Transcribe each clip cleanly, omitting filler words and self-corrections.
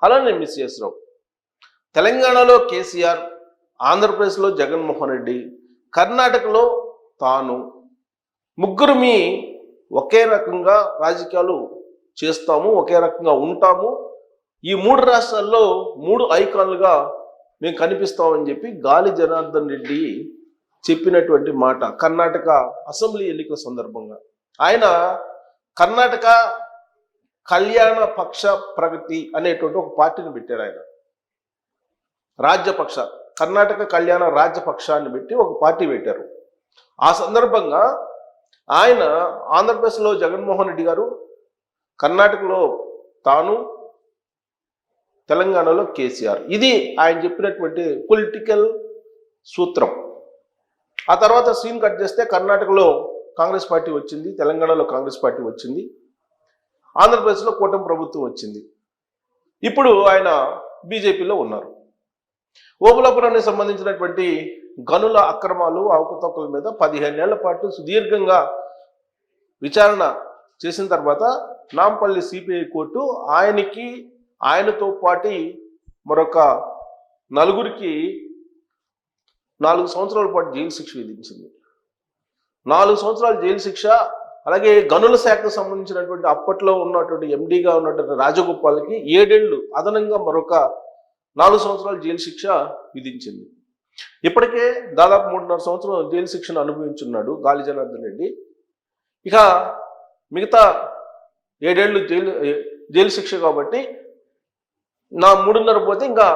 అలానే మిస్ఎస్ రావు. తెలంగాణలో కేసీఆర్, ఆంధ్రప్రదేశ్లో జగన్మోహన్ రెడ్డి, కర్ణాటకలో తాను, ముగ్గురు ఒకే రకంగా రాజకీయాలు చేస్తాము, ఒకే రకంగా ఉంటాము, ఈ 3 రాష్ట్రాల్లో 3 ఐకాన్లుగా మేము కనిపిస్తామని చెప్పి గాలి జనార్దన్ రెడ్డి చెప్పినటువంటి మాట కర్ణాటక అసెంబ్లీ ఎన్నికల సందర్భంగా. ఆయన కర్ణాటక కళ్యాణ పక్ష ప్రగతి అనేటువంటి ఒక పార్టీని పెట్టారు. ఆయన రాజ్యపక్ష, కర్ణాటక కళ్యాణ రాజ్యపక్షాన్ని పెట్టి ఒక పార్టీ పెట్టారు. ఆ సందర్భంగా ఆయన ఆంధ్రప్రదేశ్లో జగన్మోహన్ రెడ్డి గారు, కర్ణాటకలో తాను, తెలంగాణలో కేసీఆర్. ఇది ఆయన చెప్పినటువంటి పొలిటికల్ సూత్రం. ఆ తర్వాత సీన్ కట్ చేస్తే కర్ణాటకలో కాంగ్రెస్ పార్టీ వచ్చింది, తెలంగాణలో కాంగ్రెస్ పార్టీ వచ్చింది, ఆంధ్రప్రదేశ్లో కూటమి ప్రభుత్వం వచ్చింది. ఇప్పుడు ఆయన బీజేపీలో ఉన్నారు. ఓబులాపురానికి సంబంధించినటువంటి గనుల అక్రమాలు, అవకతవకల మీద 15 ఏళ్ల పాటు సుదీర్ఘంగా విచారణ చేసిన తర్వాత నాంపల్లి సిపిఐ కోర్టు ఆయనతో పాటు మరొక 4 సంవత్సరాల పాటు జైలు శిక్ష విధించింది. 4 సంవత్సరాల జైలు శిక్ష. అలాగే గనుల శాఖకు సంబంధించినటువంటి అప్పట్లో ఉన్నటువంటి ఎండీగా ఉన్నటువంటి రాజగోపాల్కి 7 ఏళ్ళు అదనంగా మరొక 4 సంవత్సరాల జైలు శిక్ష విధించింది. ఇప్పటికే దాదాపు 3.5 సంవత్సరం జైలు శిక్షను అనుభవించున్నాడు గాలి జనార్దన్ రెడ్డి. ఇక మిగతా 7 ఏళ్ళు జైలు శిక్ష కాబట్టి 3.5 పోతే ఇంకా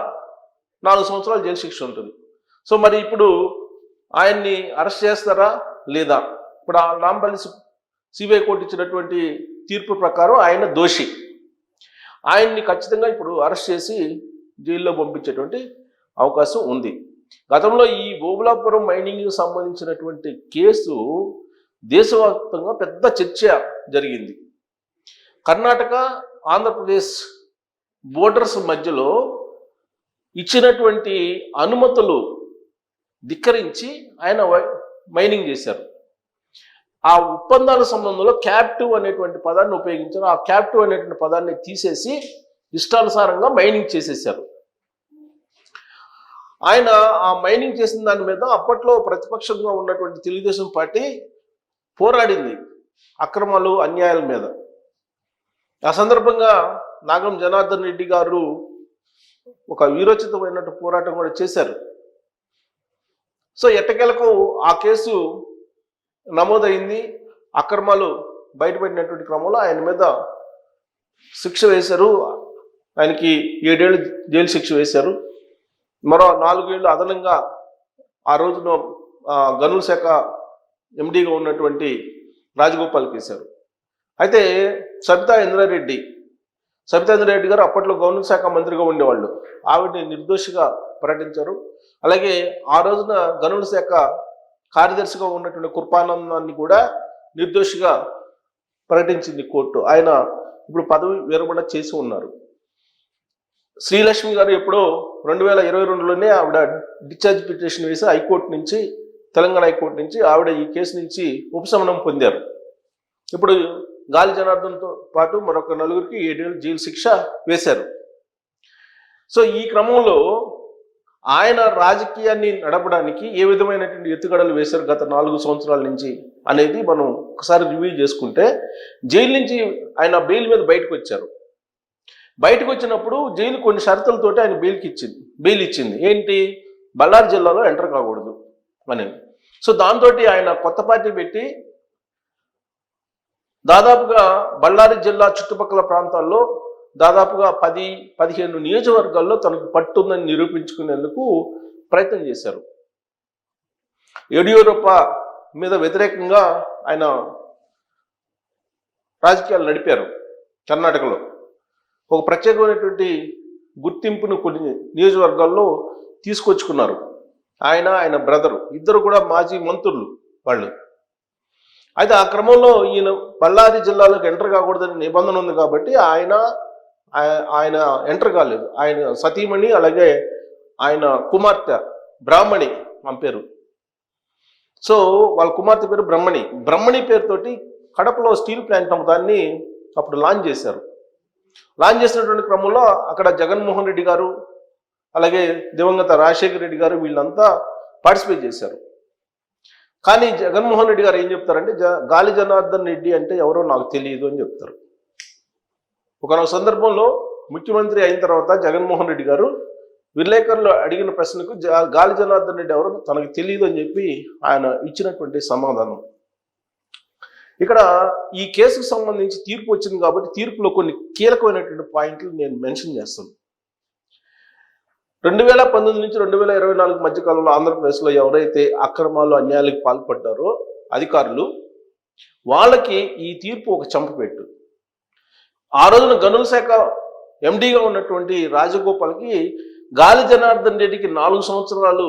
4 సంవత్సరాలు జైలు శిక్ష ఉంటుంది. సో మరి ఇప్పుడు ఆయన్ని అరెస్ట్ చేస్తారా లేదా? ఇప్పుడు ఆ నాంపల్లి సిబిఐ కోర్టు ఇచ్చినటువంటి తీర్పు ప్రకారం ఆయన దోషి. ఆయన్ని ఖచ్చితంగా ఇప్పుడు అరెస్ట్ చేసి జైల్లో పంపించేటువంటి అవకాశం ఉంది. గతంలో ఈ ఓబులాపురం మైనింగ్కి సంబంధించినటువంటి కేసు దేశవ్యాప్తంగా పెద్ద చర్చ జరిగింది. కర్ణాటక, ఆంధ్రప్రదేశ్ బోర్డర్స్ మధ్యలో ఇచ్చినటువంటి అనుమతులు ధిక్కరించి ఆయన మైనింగ్ చేశారు. ఆ ఒప్పందాల సంబంధంలో క్యాప్టివ్ అనేటువంటి పదాన్ని ఉపయోగించారు. ఆ క్యాప్టివ్ అనేటువంటి పదాన్ని తీసేసి ఇష్టానుసారంగా మైనింగ్ చేసేసారు. ఆయన ఆ మైనింగ్ చేసిన దాని మీద అప్పట్లో ప్రతిపక్షంగా ఉన్నటువంటి తెలుగుదేశం పార్టీ పోరాడింది అక్రమాలు, అన్యాయాల మీద. ఆ సందర్భంగా నాగం జనార్దన్ రెడ్డి గారు ఒక వీరోచితమైనటువంటి పోరాటం కూడా చేశారు. సో ఎట్టకేలకు ఆ కేసు నమోదైంది. అక్రమాలు బయటపడినటువంటి క్రమంలో ఆయన మీద శిక్ష వేశారు. ఆయనకి 7 ఏళ్ళు జైలు శిక్ష వేశారు. మరో 4 ఏళ్ళు అదనంగా ఆ రోజున గనుల శాఖ ఎండీగా ఉన్నటువంటి రాజగోపాల్కి వేశారు. అయితే సబితా ఇంద్రారెడ్డి గారు అప్పట్లో గనుల శాఖ మంత్రిగా ఉండేవాళ్ళు. ఆవిడని నిర్దోషిగా ప్రకటించారు. అలాగే ఆ రోజున గనుల శాఖ కార్యదర్శిగా ఉన్నటువంటి కృపానందాన్ని కూడా నిర్దోషిగా ప్రకటించింది కోర్టు. ఆయన ఇప్పుడు పదవి విరమణ చేసి ఉన్నారు. శ్రీలక్ష్మి గారు ఎప్పుడో 2022లోనే ఆవిడ డిశ్చార్జ్ పిటిషన్ వేసి హైకోర్టు నుంచి, తెలంగాణ హైకోర్టు నుంచి ఆవిడ ఈ కేసు నుంచి ఉపశమనం పొందారు. ఇప్పుడు గాలి జనార్దన్తో పాటు మరొక 4కి 7 ఏళ్ళు జైలు శిక్ష వేశారు. సో ఈ క్రమంలో ఆయన రాజకీయాన్ని నడపడానికి ఏ విధమైనటువంటి ఎత్తుగడలు వేశారు గత 4 సంవత్సరాల నుంచి అనేది మనం ఒకసారి రివ్యూ చేసుకుంటే, జైలు నుంచి ఆయన బెయిల్ మీద బయటకు వచ్చారు. బయటకు వచ్చినప్పుడు జైలు కొన్ని షరతులతోటి ఆయన బెయిల్ ఇచ్చింది. ఏంటి? బళ్ళారి జిల్లాలో ఎంటర్ కాకూడదు అనేది. సో దాంతో ఆయన కొత్త పార్టీ పెట్టి దాదాపుగా బళ్ళారి జిల్లా చుట్టుపక్కల ప్రాంతాల్లో దాదాపుగా 10-15 నియోజకవర్గాల్లో తనకు పట్టుందని నిరూపించుకునేందుకు ప్రయత్నం చేశారు. యడియూరప్ప మీద వ్యతిరేకంగా ఆయన రాజకీయాలు నడిపారు. కర్ణాటకలో ఒక ప్రత్యేకమైనటువంటి గుర్తింపును కొన్ని నియోజకవర్గాల్లో తీసుకొచ్చుకున్నారు. ఆయన బ్రదరు ఇద్దరు కూడా మాజీ మంత్రులు వాళ్ళు. అయితే ఆ క్రమంలో ఈయన బళ్ళారి జిల్లాలోకి ఎంటర్ కాకూడదని నిబంధన ఉంది కాబట్టి ఆయన ఎంటర్ కాలేదు. ఆయన సతీమణి, అలాగే ఆయన కుమార్తె బ్రాహ్మణి పేరు. సో వాళ్ళ కుమార్తె పేరు బ్రహ్మణి పేరుతోటి కడపలో స్టీల్ ప్లాంట్ దాన్ని అప్పుడు లాంచ్ చేశారు. లాంచ్ చేసినటువంటి క్రమంలో అక్కడ జగన్మోహన్ రెడ్డి గారు అలాగే దివంగత రాజశేఖర రెడ్డి గారు వీళ్ళంతా పార్టిసిపేట్ చేశారు. కానీ జగన్మోహన్ రెడ్డి గారు ఏం చెప్తారంటే గాలి జనార్దన్ రెడ్డి అంటే ఎవరో నాకు తెలియదు అని చెప్తారు. ఒకనొక సందర్భంలో ముఖ్యమంత్రి అయిన తర్వాత జగన్మోహన్ రెడ్డి గారు విలేకరులు అడిగిన ప్రశ్నకు గాలి జనార్దన్ రెడ్డి ఎవరో తనకు తెలియదు అని చెప్పి ఆయన ఇచ్చినటువంటి సమాధానం. ఇక్కడ ఈ కేసుకు సంబంధించి తీర్పు వచ్చింది కాబట్టి తీర్పులో కొన్ని కీలకమైనటువంటి పాయింట్లు నేను మెన్షన్ చేస్తాను. 2019 నుంచి 2024 మధ్యకాలంలో ఆంధ్రప్రదేశ్లో ఎవరైతే అక్రమాలు అన్యాయాలకు పాల్పడ్డారో అధికారులు, వాళ్ళకి ఈ తీర్పు ఒక చంపపెట్టు. ఆ రోజున గనుల శాఖ ఎండీగా ఉన్నటువంటి రాజగోపాల్కి గాలి జనార్దన్ రెడ్డికి 4 సంవత్సరాలు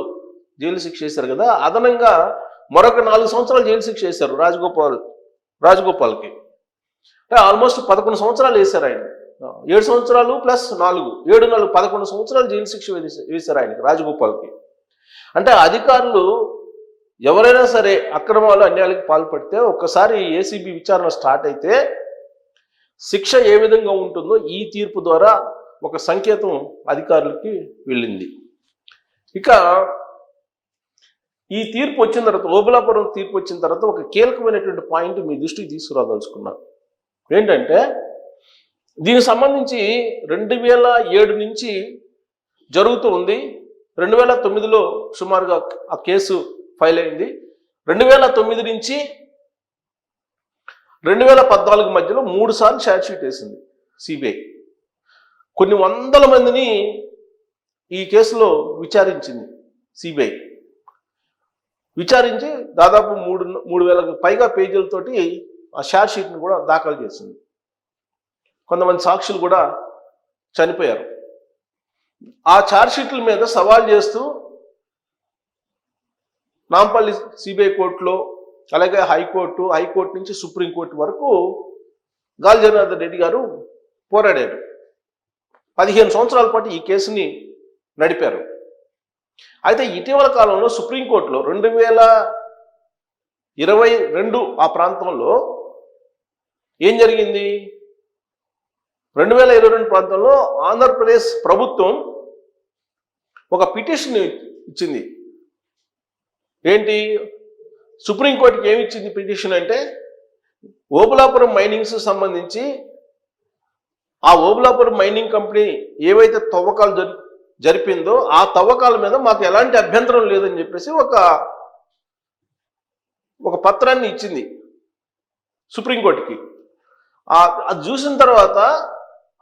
జైలు శిక్ష చేశారు కదా, అదనంగా మరొక 4 సంవత్సరాలు జైలు శిక్ష చేశారు రాజగోపాల్కి. అంటే ఆల్మోస్ట్ 11 సంవత్సరాలు వేశారు ఆయన. 7 సంవత్సరాలు ప్లస్ 4 7 4 11 సంవత్సరాలు జైలు శిక్ష వేశారు ఆయనకి, రాజగోపాల్కి. అంటే అధికారులు ఎవరైనా సరే అక్రమాలు అన్యాయాలకు పాల్పడితే ఒక్కసారి ఏసీబీ విచారణ స్టార్ట్ అయితే శిక్ష ఏ విధంగా ఉంటుందో ఈ తీర్పు ద్వారా ఒక సంకేతం అధికారులకి వెళ్ళింది. ఇక ఈ తీర్పు వచ్చిన తర్వాత, ఓబులాపురం తీర్పు వచ్చిన తర్వాత ఒక కీలకమైనటువంటి పాయింట్ మీ దృష్టికి తీసుకురాదలుచుకున్నా. ఏంటంటే దీనికి సంబంధించి 2007 నుంచి జరుగుతూ ఉంది. 2009లో సుమారుగా ఆ కేసు ఫైల్ అయింది. 2009 నుంచి 2014 మధ్యలో 3 సార్లు ఛార్జ్షీట్ వేసింది సిబిఐ. కొన్ని వందల మందిని ఈ కేసులో విచారించింది సిబిఐ. విచారించి దాదాపు 3,000కు పైగా పేజీలతోటి ఆ ఛార్జ్షీట్ని కూడా దాఖలు చేసింది. కొంతమంది సాక్షులు కూడా చనిపోయారు. ఆ ఛార్జ్షీట్ల మీద సవాల్ చేస్తూ నాంపల్లి సిబిఐ కోర్టులో అలాగే హైకోర్టు నుంచి సుప్రీంకోర్టు వరకు గాలి జనార్దన్ రెడ్డి గారు పోరాడారు. 15 సంవత్సరాల పాటు ఈ కేసుని నడిపారు. అయితే ఇటీవల కాలంలో సుప్రీంకోర్టులో 2022 ఆ ప్రాంతంలో ఏం జరిగింది? 2022 ప్రాంతంలో ఆంధ్రప్రదేశ్ ప్రభుత్వం ఒక పిటిషన్ ఇచ్చింది. ఏంటి? సుప్రీంకోర్టుకి ఏమి ఇచ్చింది పిటిషన్ అంటే, ఓబులాపురం మైనింగ్స్ సంబంధించి ఆ ఓబులాపురం మైనింగ్ కంపెనీ ఏవైతే తవ్వకాలు జరిపిందో ఆ తవ్వకాల మీద మాకు ఎలాంటి అభ్యంతరం లేదని చెప్పేసి ఒక పత్రాన్ని ఇచ్చింది సుప్రీంకోర్టుకి. అది చూసిన తర్వాత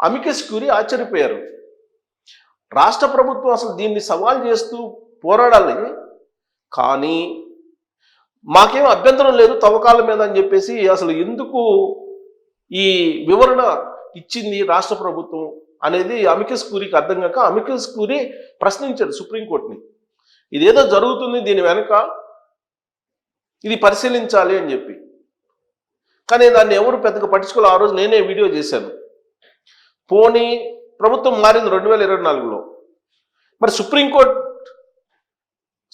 అమికస్ క్యూరీ ఆశ్చర్యపోయారు. రాష్ట్ర ప్రభుత్వం అసలు దీన్ని సవాల్ చేస్తూ పోరాడాలి, కానీ మాకేం అభ్యంతరం లేదు తవ్వకాల మీద అని చెప్పేసి అసలు ఎందుకు ఈ వివరణ ఇచ్చింది రాష్ట్ర ప్రభుత్వం అనేది అమికస్ క్యూరీకి అర్థం కాక అమికస్ క్యూరీ ప్రశ్నించాడు సుప్రీంకోర్టుని. ఇదేదో జరుగుతుంది, దీని వెనక ఇది పరిశీలించాలి అని చెప్పి. కానీ దాన్ని ఎవరు పెద్దగా పట్టించుకోవాలి. ఆ రోజు నేనే వీడియో చేశాను. పోనీ ప్రభుత్వం మారింది 2024లో. మరి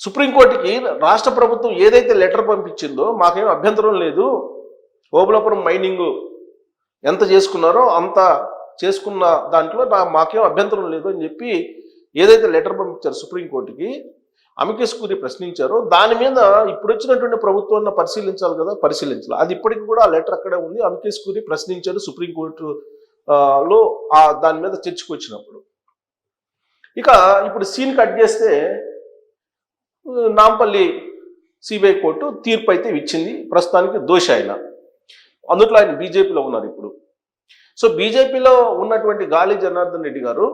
సుప్రీంకోర్టుకి రాష్ట్ర ప్రభుత్వం ఏదైతే లెటర్ పంపించిందో మాకేం అభ్యంతరం లేదు, ఓబులాపురం మైనింగ్ ఎంత చేసుకున్నారో అంత చేసుకున్న దాంట్లో మాకేం అభ్యంతరం లేదు అని చెప్పి ఏదైతే లెటర్ పంపించారు సుప్రీంకోర్టుకి, అమికస్ క్యూరీ ప్రశ్నించారో దాని మీద ఇప్పుడు వచ్చినటువంటి ప్రభుత్వాన్ని పరిశీలించాలి కదా, పరిశీలించాలి. అది ఇప్పటికీ కూడా ఆ లెటర్ అక్కడే ఉంది. అమికస్ క్యూరీ ప్రశ్నించారు సుప్రీంకోర్టులో దాని మీద చర్చకు వచ్చినప్పుడు. ఇక ఇప్పుడు సీన్ కట్ చేస్తే నాంపల్లి సిబిఐ కోర్టు తీర్పు అయితే ఇచ్చింది. ప్రస్తుతానికి దోషి ఆయన. అందుట్లో ఆయన బీజేపీలో ఉన్నారు ఇప్పుడు. సో బీజేపీలో ఉన్నటువంటి గాలి జనార్దన్ రెడ్డి గారు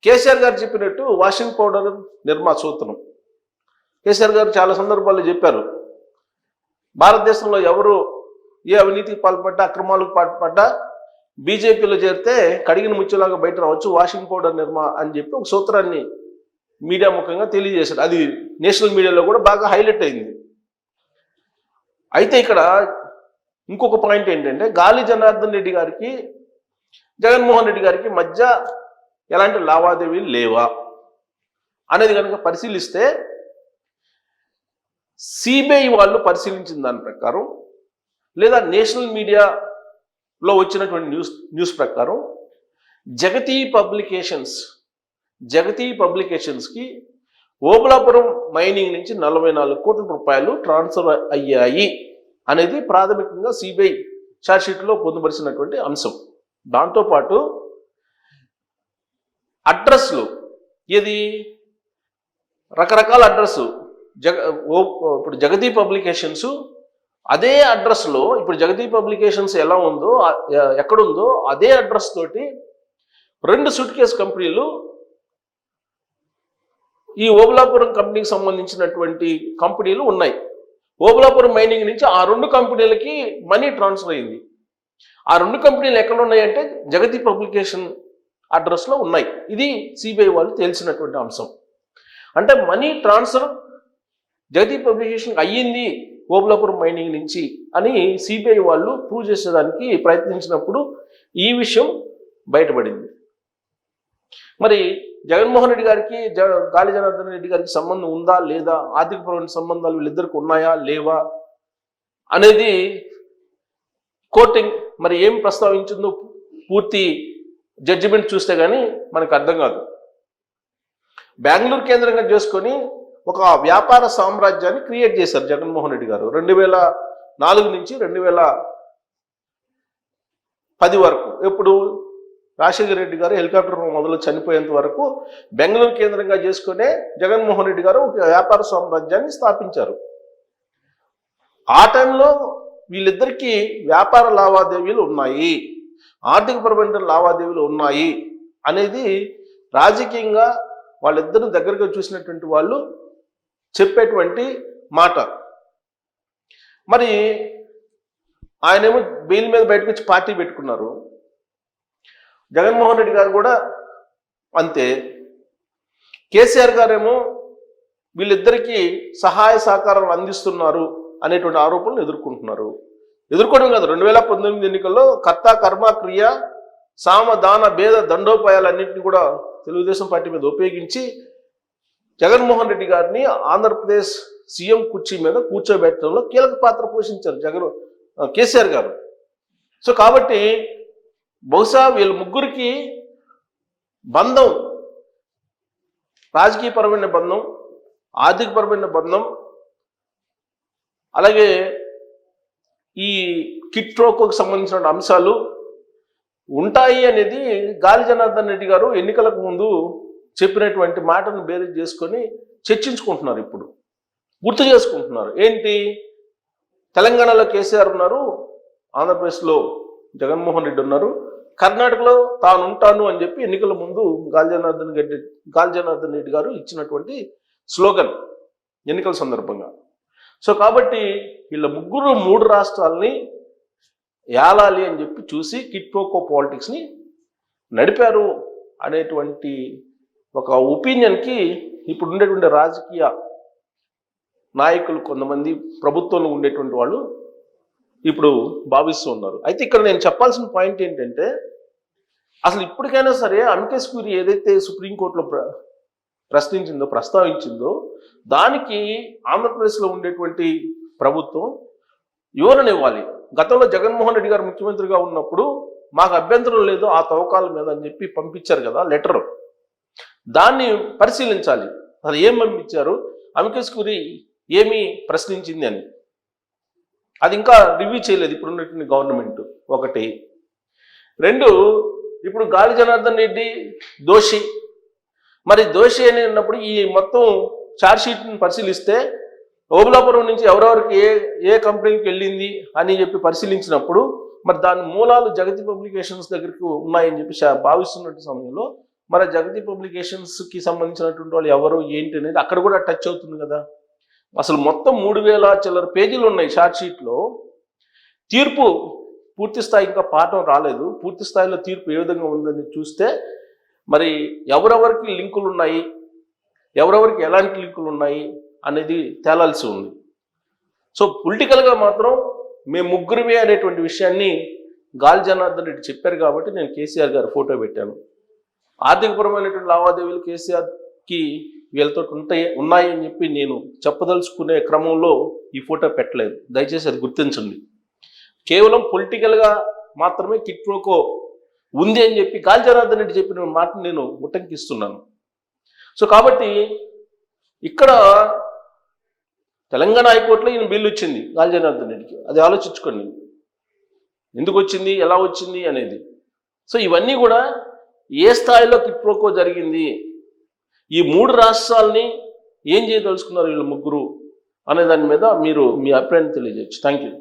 కేసీఆర్ గారు చెప్పినట్టు వాషింగ్ పౌడర్ నిర్మా సూత్రం. కేసీఆర్ గారు చాలా సందర్భాల్లో చెప్పారు, భారతదేశంలో ఎవరు ఏ అవినీతికి పాల్పడ్డా అక్రమాలకు పాల్పడ్డా బీజేపీలో చేరితే కడిగిన ముచ్చులాగా బయట రావచ్చు, వాషింగ్ పౌడర్ నిర్మా అని చెప్పి ఒక సూత్రాన్ని మీడియా ముఖంగా తెలియజేశారు. అది నేషనల్ మీడియాలో కూడా బాగా హైలైట్ అయింది. అయితే ఇక్కడ ఇంకొక పాయింట్ ఏంటంటే, గాలి జనార్దన్ రెడ్డి గారికి జగన్మోహన్ రెడ్డి గారికి మధ్య ఎలాంటి లావాదేవీలు లేవా అనేది కనుక పరిశీలిస్తే, సిబిఐ వాళ్ళు పరిశీలించిన దాని ప్రకారం లేదా నేషనల్ మీడియాలో వచ్చినటువంటి న్యూస్ ప్రకారం జగతి పబ్లికేషన్స్కి ఓబులాపురం మైనింగ్ నుంచి 44 కోట్ల రూపాయలు ట్రాన్స్ఫర్ అయ్యాయి అనేది ప్రాథమికంగా సిబిఐ ఛార్జ్షీట్లో పొందుపరిచినటువంటి అంశం. దాంతోపాటు అడ్రస్లు, ఇది రకరకాల అడ్రస్ ఇప్పుడు జగతి పబ్లికేషన్స్ అదే అడ్రస్లో, ఇప్పుడు జగతి పబ్లికేషన్స్ ఎలా ఉందో ఎక్కడుందో అదే అడ్రస్ తోటి 2 సూట్ కేస్ కంపెనీలు ఈ ఓబులాపురం కంపెనీకి సంబంధించినటువంటి కంపెనీలు ఉన్నాయి. ఓబులాపురం మైనింగ్ నుంచి ఆ 2 కంపెనీలకి మనీ ట్రాన్స్ఫర్ అయింది. ఆ 2 కంపెనీలు ఎక్కడ ఉన్నాయంటే జగతి పబ్లికేషన్ అడ్రస్లో ఉన్నాయి. ఇది సిబిఐ వాళ్ళు తేల్చినటువంటి అంశం. అంటే మనీ ట్రాన్స్ఫర్ జగతి పబ్లికేషన్ అయ్యింది ఓబులాపురం మైనింగ్ నుంచి అని సిబిఐ వాళ్ళు ప్రూవ్ చేసేదానికి ప్రయత్నించినప్పుడు ఈ విషయం బయటపడింది. మరి జగన్మోహన్ రెడ్డి గారికి గాలి జనార్దన్ రెడ్డి గారికి సంబంధం ఉందా లేదా, ఆర్థికపరమైన సంబంధాలు వీళ్ళిద్దరికి ఉన్నాయా లేవా అనేది కోర్టు మరి ఏం ప్రస్తావించిందో పూర్తి జడ్జిమెంట్ చూస్తే కానీ మనకు అర్థం కాదు. బెంగళూరు కేంద్రంగా చేసుకొని ఒక వ్యాపార సామ్రాజ్యాన్ని క్రియేట్ చేశారు జగన్మోహన్ రెడ్డి గారు 2004 నుంచి 2010 వరకు. ఎప్పుడు రాజశేఖర రెడ్డి గారు హెలికాప్టర్ మొదలు చనిపోయేంత వరకు బెంగళూరు కేంద్రంగా చేసుకునే జగన్మోహన్ రెడ్డి గారు ఒక వ్యాపార సామ్రాజ్యాన్ని స్థాపించారు. ఆ టైంలో వీళ్ళిద్దరికీ వ్యాపార లావాదేవీలు ఉన్నాయి, ఆర్థికపరమైన లావాదేవీలు ఉన్నాయి అనేది రాజకీయంగా వాళ్ళిద్దరు దగ్గరగా చూసినటువంటి వాళ్ళు చెప్పేటువంటి మాట. మరి ఆయనేమో బెయిల్ మీద బయటకు వచ్చి పార్టీ పెట్టుకున్నారు. జగన్మోహన్ రెడ్డి గారు కూడా అంతే. కేసీఆర్ గారేమో వీళ్ళిద్దరికీ సహాయ సహకారాలు అందిస్తున్నారు అనేటువంటి ఆరోపణలు ఎదుర్కోవడం కాదు. 2019 ఎన్నికల్లో కర్త కర్మ క్రియ సామ దాన భేద దండోపాయాలన్నింటినీ కూడా తెలుగుదేశం పార్టీ మీద ఉపయోగించి జగన్మోహన్ రెడ్డి గారిని ఆంధ్రప్రదేశ్ సీఎం కుర్చీ మీద కూర్చోబెట్టడంలో కీలక పాత్ర పోషించారు కేసీఆర్ గారు. సో కాబట్టి బహుశా వీళ్ళ ముగ్గురికి బంధం, రాజకీయపరమైన బంధం, ఆర్థికపరమైన బంధం, అలాగే ఈ కిట్ ప్రోకోకు సంబంధించిన అంశాలు ఉంటాయి అనేది గాలి జనార్దన్ రెడ్డి గారు ఎన్నికలకు ముందు చెప్పినటువంటి మాటను బేరీజ్ చేసుకొని చర్చించుకుంటున్నారు. ఇప్పుడు గుర్తు చేసుకుంటున్నారు. ఏంటి, తెలంగాణలో కేసీఆర్ ఉన్నారు, ఆంధ్రప్రదేశ్లో జగన్మోహన్ రెడ్డి ఉన్నారు, కర్ణాటకలో తాను ఉంటాను అని చెప్పి ఎన్నికల ముందు గాలి జనార్దన్ రెడ్డి గారు ఇచ్చినటువంటి స్లోగన్ ఎన్నికల సందర్భంగా. సో కాబట్టి వీళ్ళ ముగ్గురు 3 రాష్ట్రాలని ఏలాలి అని చెప్పి చూసి కిట్ ప్రోకో పాలిటిక్స్ని నడిపారు అనేటువంటి ఒక ఒపీనియన్కి ఇప్పుడు ఉండేటువంటి రాజకీయ నాయకులు, కొంతమంది ప్రభుత్వంలో ఉండేటువంటి వాళ్ళు ఇప్పుడు భావిస్తూ ఉన్నారు. అయితే ఇక్కడ నేను చెప్పాల్సిన పాయింట్ ఏంటంటే, అసలు ఇప్పటికైనా సరే అమికస్ క్యూరీ ఏదైతే సుప్రీంకోర్టులో ప్రస్తావించిందో దానికి ఆంధ్రప్రదేశ్లో ఉండేటువంటి ప్రభుత్వం వివరణ ఇవ్వాలి. గతంలో జగన్మోహన్ రెడ్డి గారు ముఖ్యమంత్రిగా ఉన్నప్పుడు మాకు అభ్యంతరం లేదు ఆ తవ్వకాల మీద అని చెప్పి పంపించారు కదా లెటర్, దాన్ని పరిశీలించాలి. అసలు ఏం పంపించారు, అమికస్ క్యూరీ ఏమి ప్రశ్నించింది అని. అది ఇంకా రివ్యూ చేయలేదు ఇప్పుడు ఉన్నటువంటి గవర్నమెంట్. 1. 2, ఇప్పుడు గాలి జనార్దన్ రెడ్డి దోషి. మరి దోషి అని ఉన్నప్పుడు ఈ మొత్తం ఛార్జ్షీట్ని పరిశీలిస్తే ఓబులాపురం నుంచి ఎవరెవరికి ఏ కంపెనీకి వెళ్ళింది అని చెప్పి పరిశీలించినప్పుడు మరి దాని మూలాలు జగతి పబ్లికేషన్స్ దగ్గరికి ఉన్నాయని చెప్పి భావిస్తున్నట్టు సమయంలో మరి జగతి పబ్లికేషన్స్కి సంబంధించినటువంటి వాళ్ళు ఎవరు ఏంటి అనేది అక్కడ కూడా టచ్ అవుతుంది కదా. అసలు మొత్తం 3000 చిల్లర పేజీలు ఉన్నాయి ఛార్జ్షీట్లో. తీర్పు పూర్తి స్థాయి ఇంకా పాఠం రాలేదు. పూర్తి స్థాయిలో తీర్పు ఏ విధంగా ఉందని చూస్తే మరి ఎవరెవరికి లింకులు ఉన్నాయి, ఎవరెవరికి ఎలాంటి లింకులు ఉన్నాయి అనేది తేలాల్సి ఉంది. సో పొలిటికల్గా మాత్రం మేము ముగ్గురమే అనేటువంటి విషయాన్ని గాలి జనార్దన్ రెడ్డి చెప్పారు కాబట్టి నేను కేసీఆర్ గారు ఫోటో పెట్టాను. ఆర్థికపరమైనటువంటి లావాదేవీలు కేసీఆర్కి వీళ్ళతో ఉన్నాయి అని చెప్పి నేను చెప్పదలుచుకునే క్రమంలో ఈ ఫోటో పెట్టలేదు. దయచేసి అది గుర్తించండి. కేవలం పొలిటికల్గా మాత్రమే కిట్ ప్రోకో ఉంది అని చెప్పి గాలి జనార్దన్ రెడ్డి చెప్పిన మాటను నేను ఉటంకిస్తున్నాను. సో కాబట్టి ఇక్కడ తెలంగాణ హైకోర్టులో ఈయన బిల్లు వచ్చింది గాలి జనార్దన్ రెడ్డికి. అది ఆలోచించుకోండి ఎందుకు వచ్చింది, ఎలా వచ్చింది అనేది. సో ఇవన్నీ కూడా ఏ స్థాయిలో కిట్ప్రోకో జరిగింది, ఈ 3 రాష్ట్రాలని ఏం చేయదలుచుకున్నారు వీళ్ళు ముగ్గురు అనే దాని మీద మీరు మీ అభిప్రాయాన్ని తెలియజేయచ్చు. Thank you.